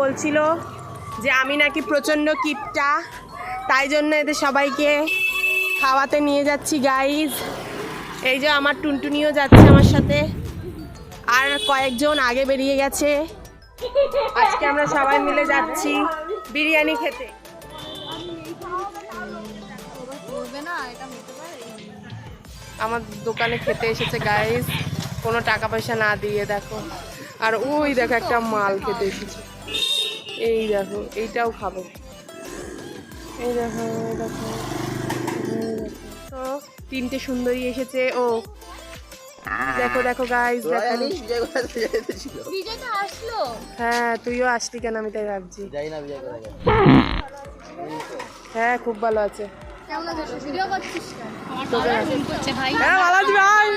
বলছিল যে আমি নাকি প্রচণ্ড কিপটা, তাই জন্য এদের সবাইকে খাওয়াতে নিয়ে যাচ্ছি গাইজ। এই যে আমার টুনটুনিও যাচ্ছে আমার সাথে, আর কয়েকজন আগে বেরিয়ে গেছে। আজকে আমরা সবাই মিলে যাচ্ছি বিরিয়ানি খেতে। আমার দোকানে খেতে এসেছে গাইজ, কোনো টাকা পয়সা না দিয়ে, দেখো। আর ওই দেখো একটা মাল খেতে এসেছে, এই দেখো এইটাও খাবো, এই দেখো এই দেখো। তো তিনটে সুন্দরী এসেছে, ও দেখো দেখো গাইজ দেখো। হ্যাঁ তুইও আসলি কেন, আমি তাই ভাবছি। হ্যাঁ খুব ভালো আছে। হ্যাঁ ভালো আছি ভাই।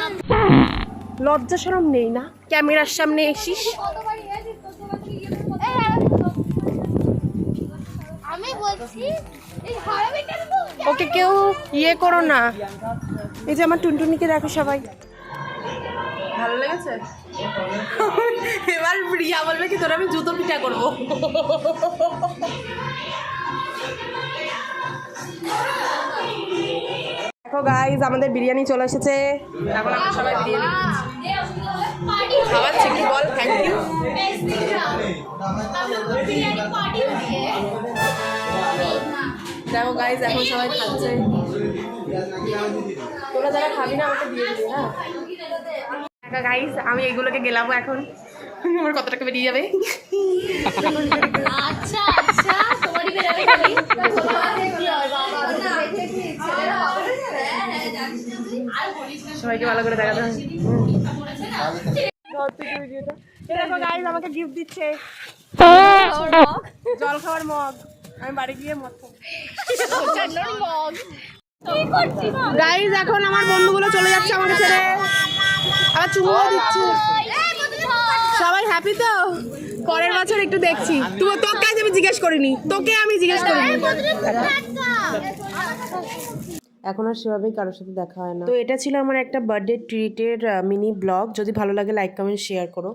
লজ্জা শরম নেই না, ক্যামেরার সামনে এসিস। ওকে কেউ ইয়ে করো না। এই যে আমার টুনটুনিকে দেখো সবাই, ভালো লেগেছে। এবার রিয়া বলবে কি তোর আমি জুতো পিঠা করবো। দেখো গাইজ আমাদের বিরিয়ানি চলে এসেছে, এখন আমরা সবাই বিরিয়ানি খাওয়াচ্ছি। কি বল থ্যাংক ইউ। দেখো গাইজ এখন সবাই খাচ্ছে, তোরা যারা খাবি না আমাকে দিয়ে দিবি। হ্যাঁ গাইজ আমি এইগুলোকে গেলাম এখন, আমার কত টাকা বেরিয়ে যাবে। আচ্ছা আচ্ছা তোমারই বেরাবে খালি সবাইকে ভালো করে দেখাতে হবে। দেখো গাইজ আমাকে গিফট দিচ্ছে জল খাওয়ার মগ, আমি বাড়ি গিয়ে মগ গাইজ। এখন আমার বন্ধুগুলো চলে যাচ্ছে আমাকে ছেড়ে, আবার চুমুও দিচ্ছে। সবাই হ্যাপি তো? পরের বছর একটু দেখছি। তোকে আজ আমি জিজ্ঞেস করিনি, তোকে আমি জিজ্ঞেস করিনি। এখন আর সেভাবেই কারোর সাথে দেখা হয় না। তো এটা ছিল আমার একটা বার্থডে ট্রিটের মিনি ব্লগ। যদি ভালো লাগে লাইক কমেন্ট শেয়ার করো।